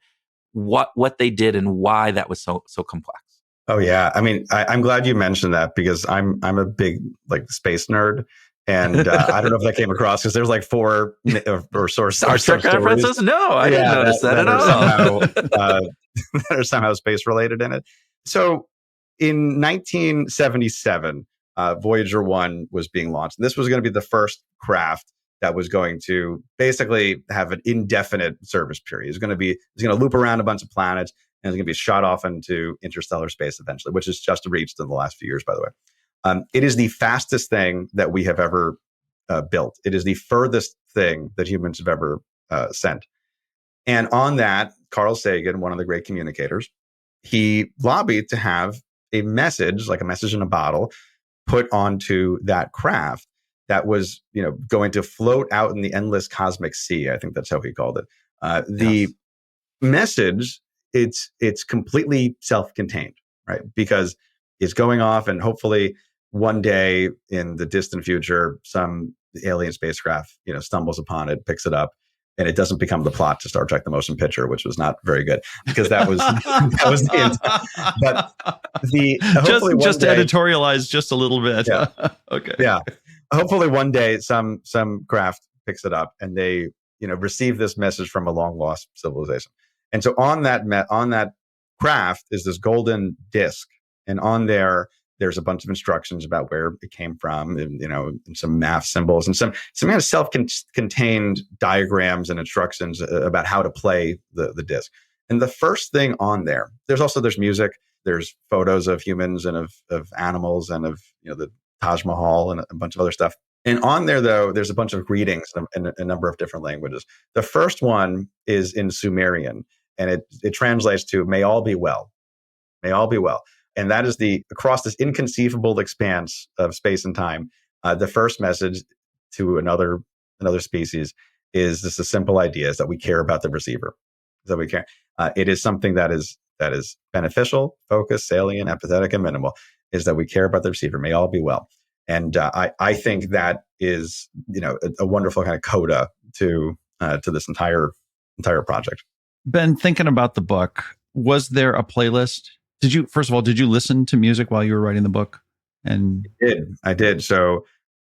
what they did and why that was so complex. Oh yeah, I mean, I'm glad you mentioned that because I'm a big like space nerd, and I don't know if that came across because there's like 4 or source Star Trek references. No, I didn't notice that at all. Somehow, that are somehow space related in it. So in 1977, Voyager 1 was being launched. And this was going to be the first craft that was going to basically have an indefinite service period. It's going to loop around a bunch of planets, and it's going to be shot off into interstellar space eventually, which is just reached in the last few years, by the way. It is the fastest thing that we have ever built. It is the furthest thing that humans have ever sent. And on that, Carl Sagan, one of the great communicators, he lobbied to have a message, like a message in a bottle, put onto that craft that was, going to float out in the endless cosmic sea. I think that's how he called it. The message, it's completely self-contained, right? Because it's going off, and hopefully one day in the distant future, some alien spacecraft, stumbles upon it, picks it up, and it doesn't become the plot to Star Trek: The Motion Picture, which was not very good because that was the intent. But just editorialize just a little bit. Yeah. Okay. Yeah. Hopefully one day some craft picks it up and they receive this message from a long lost civilization. And so on that craft is this golden disc, and on there's a bunch of instructions about where it came from, and and some math symbols and some kind of self-contained diagrams and instructions about how to play the disc. And the first thing on there's music, there's photos of humans and of animals and of the Taj Mahal and a bunch of other stuff. And on there, though, there's a bunch of greetings in a number of different languages. The first one is in Sumerian, and it translates to "May all be well, may all be well." And that is across this inconceivable expanse of space and time. The first message to another species is just a simple idea: is that we care about the receiver, that we care. It is something that is beneficial, focused, salient, empathetic, and minimal. Is that we care about the receiver. May all be well. And I think that is a wonderful kind of coda to this entire project. Ben, thinking about the book, was there a playlist? Did you listen to music while you were writing the book? And I did. So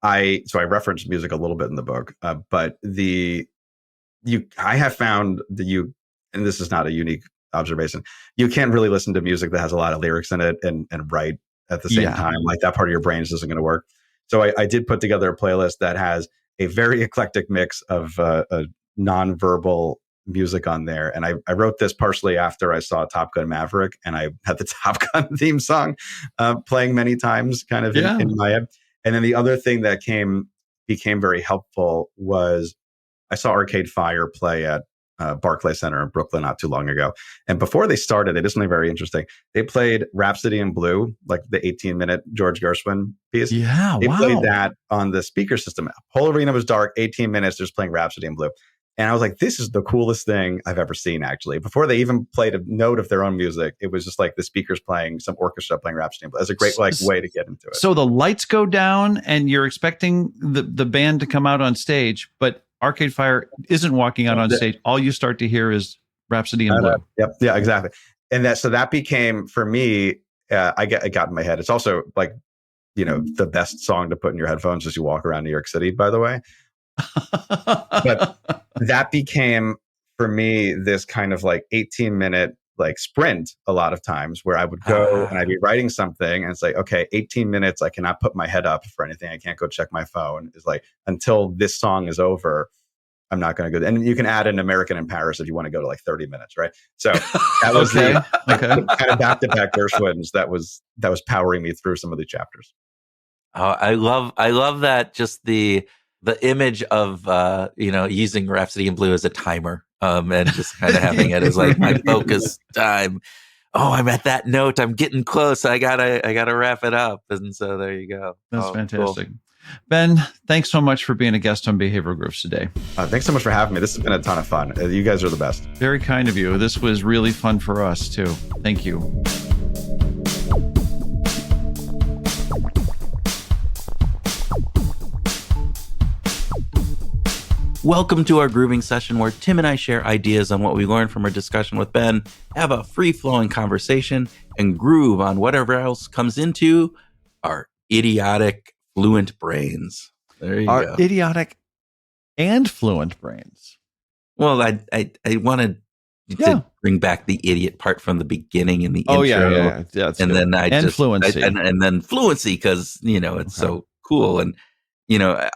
I referenced music a little bit in the book, but I have found that and this is not a unique observation, you can't really listen to music that has a lot of lyrics in it and write at the same time. Like that part of your brain just isn't going to work. So I did put together a playlist that has a very eclectic mix of nonverbal music on there. And I wrote this partially after I saw Top Gun Maverick, and I had the Top Gun theme song playing many times kind of in my head. And then the other thing that became very helpful was I saw Arcade Fire play at Barclays Center in Brooklyn not too long ago. And before they started, they did something very interesting. They played Rhapsody in Blue, like the 18-minute George Gershwin piece. Yeah, they played that on the speaker system. Whole arena was dark, 18 minutes, just playing Rhapsody in Blue. And I was like, this is the coolest thing I've ever seen, actually. Before they even played a note of their own music, it was just like the speakers playing, some orchestra playing Rhapsody in Blue. It's a great way to get into it. So the lights go down and you're expecting the band to come out on stage, but Arcade Fire isn't walking out on stage. All you start to hear is Rhapsody in Blue. Yep. Yeah, exactly. And that became, for me, it got in my head. It's also like, the best song to put in your headphones as you walk around New York City, by the way. But that became, for me, this kind of like 18-minute like sprint a lot of times where I would go and I'd be writing something and it's like, okay, 18 minutes, I cannot put my head up for anything. I can't go check my phone. It's like, until this song is over, I'm not going to go. And you can add an American in Paris if you want to go to like 30 minutes, right? So that was the kind of back-to-back Gershwins that was powering me through some of the chapters. Oh, I love that. Just the image of using Rhapsody in Blue as a timer, and just kind of having it as like my focus time. Oh, I'm at that note. I'm getting close. I gotta wrap it up. And so there you go. That's fantastic. Cool. Ben, thanks so much for being a guest on Behavioral Grooves today. Thanks so much for having me. This has been a ton of fun. You guys are the best. Very kind of you. This was really fun for us too. Thank you. Welcome to our grooving session where Tim and I share ideas on what we learned from our discussion with Ben, have a free-flowing conversation, and groove on whatever else comes into our idiotic, fluent brains. There you go. Our idiotic and fluent brains. Well, I wanted to bring back the idiot part from the beginning in the intro. Yeah. And then fluency. And then fluency, because, it's so cool. And,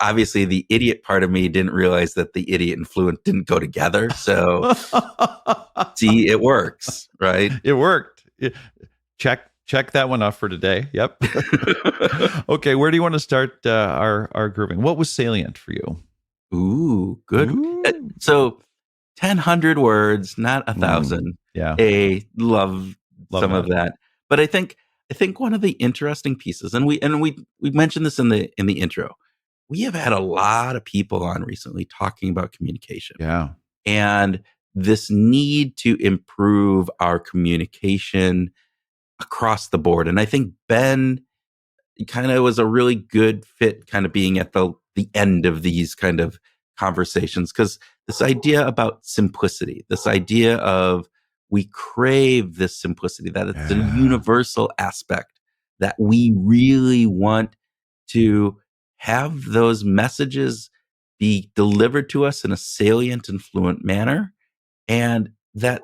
obviously the idiot part of me didn't realize that the idiot and fluent didn't go together. So see, it works, right? It worked. Check that one off for today. Yep. Okay, where do you want to start our grooving? What was salient for you? Ooh, good. Ooh. So 1,000 words, not 1,000. Yeah. Love some of that. But I think one of the interesting pieces, and we mentioned this in the intro, we have had a lot of people on recently talking about communication. Yeah. And this need to improve our communication across the board. And I think Ben kind of was a really good fit, kind of being at the end of these kind of conversations, because this idea about simplicity, this idea of we crave this simplicity, that it's a universal aspect, that we really want to have those messages be delivered to us in a salient and fluent manner, and that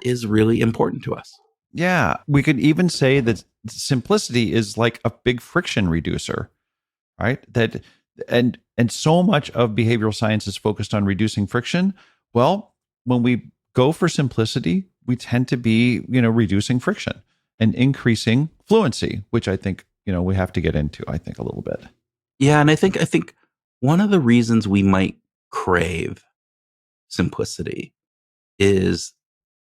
is really important to us. Yeah, we could even say that simplicity is like a big friction reducer, right? That and so much of behavioral science is focused on reducing friction. Well, when we go for simplicity, we tend to be, reducing friction and increasing fluency, which I think, we have to get into, I think, a little bit. Yeah, and I think one of the reasons we might crave simplicity is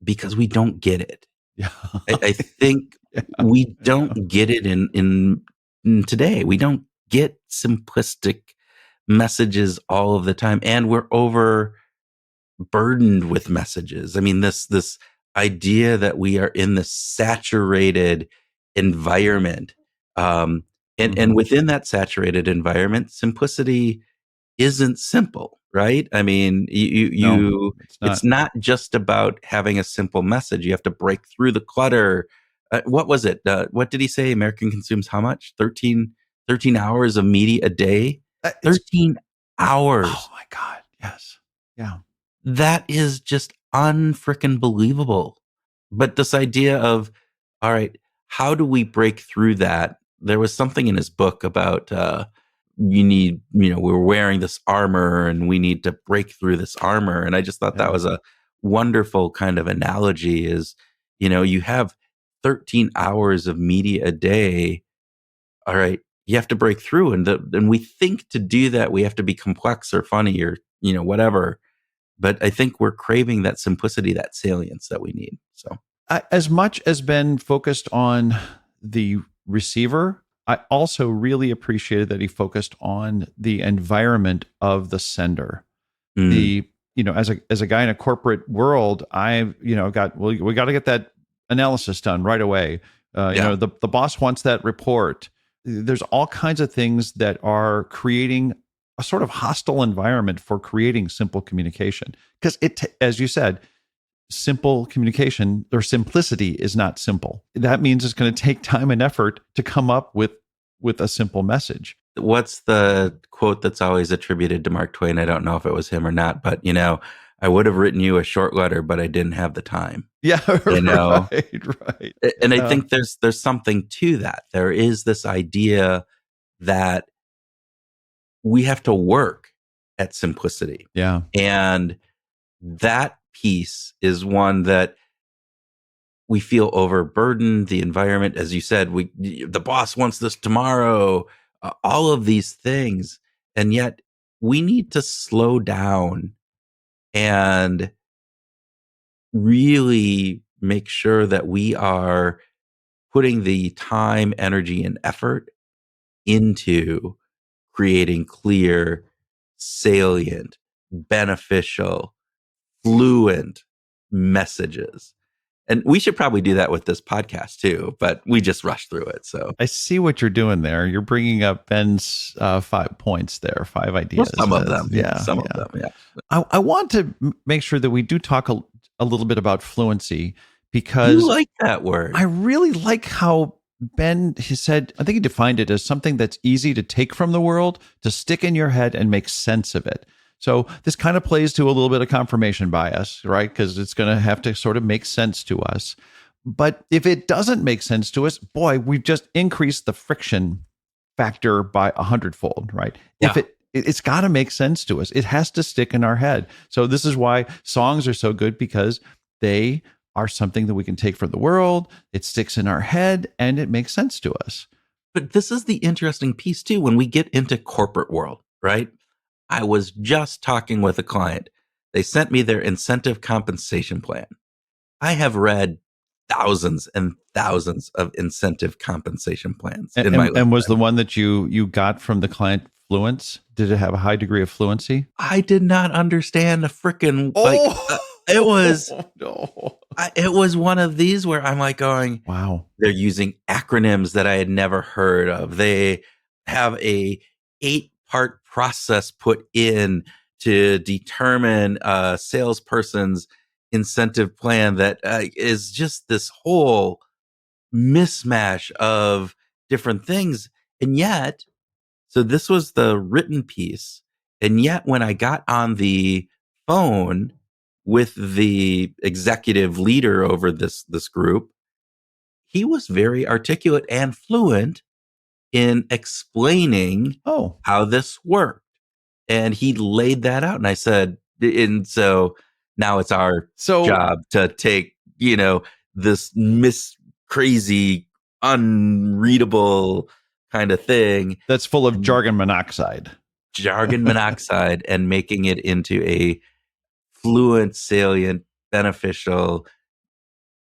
because we don't get it. Yeah. I think we don't get it in today. We don't get simplistic messages all of the time, and we're overburdened with messages. I mean, this idea that we are in this saturated environment, and within that saturated environment, simplicity isn't simple, right? I mean, it's not just about having a simple message. You have to break through the clutter. What was it? What did he say? American consumes how much? 13 hours of media a day? 13 hours. Oh my God. Yes. Yeah. That is just unfrickin' believable. But this idea of, all right, how do we break through that? There was something in his book about we're wearing this armor and we need to break through this armor. And I just thought that was a wonderful kind of analogy is, you have 13 hours of media a day. All right, you have to break through. And we think to do that, we have to be complex or funny or, whatever. But I think we're craving that simplicity, that salience that we need. So as much as Ben focused on the receiver, I also really appreciated that he focused on the environment of the sender. As a guy in a corporate world, we got to get that analysis done right away. The boss wants that report. There's all kinds of things that are creating a sort of hostile environment for creating simple communication. Because as you said, simple communication or simplicity is not simple. That means it's going to take time and effort to come up with a simple message. What's the quote that's always attributed to Mark Twain? I don't know if it was him or not, but I would have written you a short letter, but I didn't have the time. Yeah, You know, right. and I Yeah. think there's something to that. There is this idea that we have to work at simplicity. Yeah. And that piece is one that we feel overburdened. The environment, as you said, the boss wants this tomorrow, all of these things. And yet we need to slow down and really make sure that we are putting the time, energy, and effort into creating clear, salient, beneficial, fluent messages. And we should probably do that with this podcast too, but we just rushed through it. So I see what you're doing there. You're bringing up Ben's 5 points there, 5 ideas. some of them. Yeah. Some of them. Yeah. I want to make sure that we do talk a little bit about fluency, You because like that word. I really like how Ben, he said, I think he defined it as something that's easy to take from the world, to stick in your head and make sense of it. So this kind of plays to a little bit of confirmation bias, right? Because it's going to have to sort of make sense to us. But if it doesn't make sense to us, boy, we've just increased the friction factor by 100-fold, right? Yeah. If it's got to make sense to us. It has to stick in our head. So this is why songs are so good, because they are something that we can take from the world. It sticks in our head and it makes sense to us. But this is the interesting piece too, when we get into corporate world, right? I was just talking with a client. They sent me their incentive compensation plan. I have read thousands and thousands of incentive compensation plans in my life. And was the one that you got from the client fluence? Did it have a high degree of fluency? I did not understand a freaking it was no. It was one of these where I'm like going, wow, they're using acronyms that I had never heard of. They have a 8-part process put in to determine a salesperson's incentive plan that is just this whole mismatch of different things. And yet, so this was the written piece. And yet, when I got on the phone with the executive leader over this group, he was very articulate and fluent in explaining how this worked. And he laid that out. And I said, and so now it's our job to take, this crazy, unreadable kind of thing that's full of jargon monoxide, and making it into a fluent, salient, beneficial,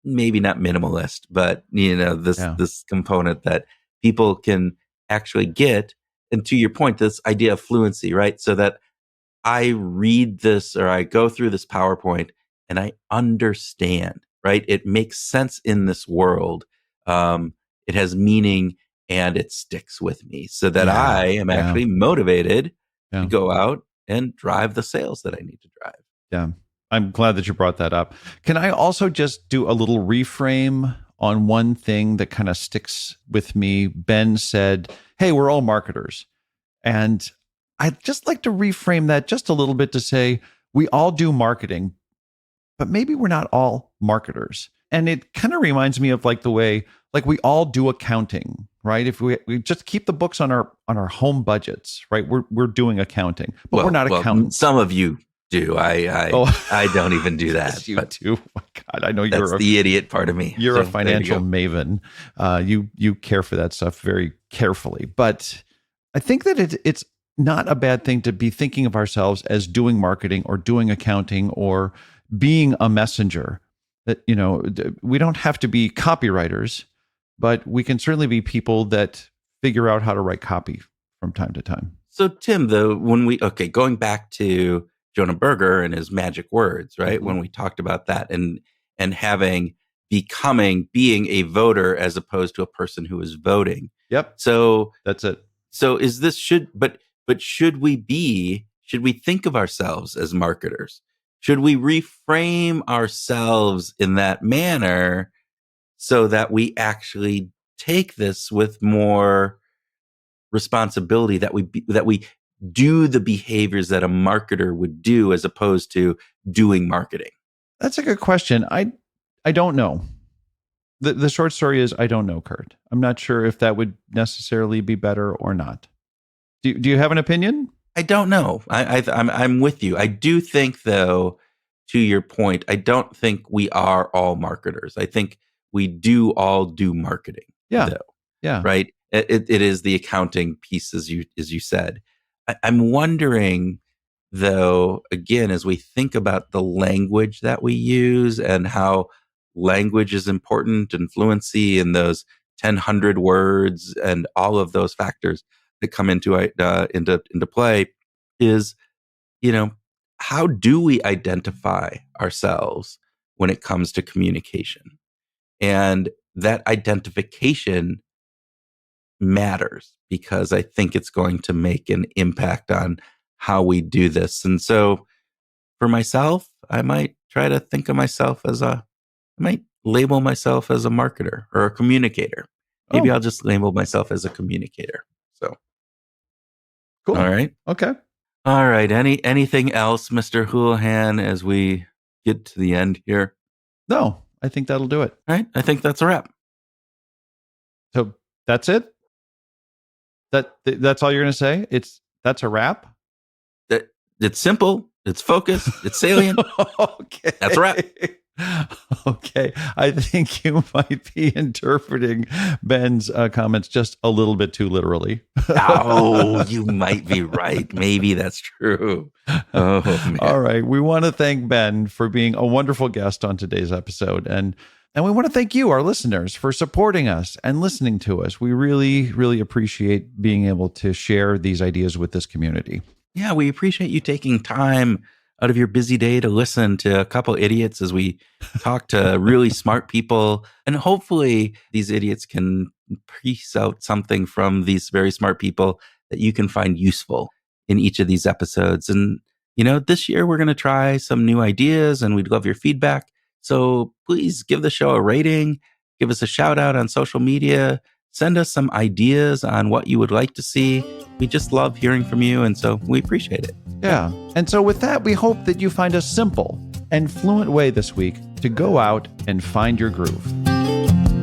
maybe not minimalist, but this component that people can actually get. And to your point, this idea of fluency, right? So that I read this or I go through this PowerPoint and I understand, right? It makes sense in this world. It has meaning and it sticks with me, so that I am actually motivated to go out and drive the sales that I need to drive. Yeah. I'm glad that you brought that up. Can I also just do a little reframe on one thing that kind of sticks with me? Ben said, hey, we're all marketers. And I'd just like to reframe that just a little bit to say, we all do marketing, but maybe we're not all marketers. And it kind of reminds me of like the way, like we all do accounting, right? If we just keep the books on our home budgets, right? We're doing accounting, but we're not accountants. Some of you do. I don't even do that. Yes, you do. Oh my God, I know that's the idiot part of me. You're a financial maven. You care for that stuff very carefully. But I think that it's not a bad thing to be thinking of ourselves as doing marketing or doing accounting or being a messenger. That, we don't have to be copywriters, but we can certainly be people that figure out how to write copy from time to time. So Tim, going back to Jonah Berger and his magic words, right? Mm-hmm. When we talked about that and being a voter as opposed to a person who is voting. Yep. So that's it. So should we think of ourselves as marketers? Should we reframe ourselves in that manner so that we actually take this with more responsibility, that we do the behaviors that a marketer would do as opposed to doing marketing? That's a good question. I don't know. The short story is I don't know, Kurt. I'm not sure if that would necessarily be better or not. Do you have an opinion? I don't know. I'm with you. I do think, though, to your point, I don't think we are all marketers. I think we do all do marketing. Yeah. Though, Yeah. right. It is the accounting piece, as you said. I'm wondering, though, again, as we think about the language that we use and how language is important and fluency and those 1,000 words and all of those factors that come into play is, how do we identify ourselves when it comes to communication? And that identification matters because I think it's going to make an impact on how we do this. And so for myself, I might try to think of myself I might label myself as a marketer or a communicator. Maybe I'll just label myself as a communicator. So, cool. All right. Okay. All right. Anything else, Mr. Houlihan, as we get to the end here? No, I think that'll do it. All right. I think that's a wrap. So that's it? That's all you're going to say? That's a wrap? It's simple. It's focused. It's salient. Okay. That's a wrap. Okay. I think you might be interpreting Ben's comments just a little bit too literally. Oh, you might be right. Maybe that's true. Oh, man. All right. We want to thank Ben for being a wonderful guest on today's episode. And we want to thank you, our listeners, for supporting us and listening to us. We really, really appreciate being able to share these ideas with this community. Yeah, we appreciate you taking time out of your busy day to listen to a couple idiots as we talk to really smart people. And hopefully these idiots can piece out something from these very smart people that you can find useful in each of these episodes. And, this year we're going to try some new ideas and we'd love your feedback. So please give the show a rating, give us a shout out on social media, send us some ideas on what you would like to see. We just love hearing from you, and so we appreciate it. Yeah. And so with that, we hope that you find a simple and fluent way this week to go out and find your groove.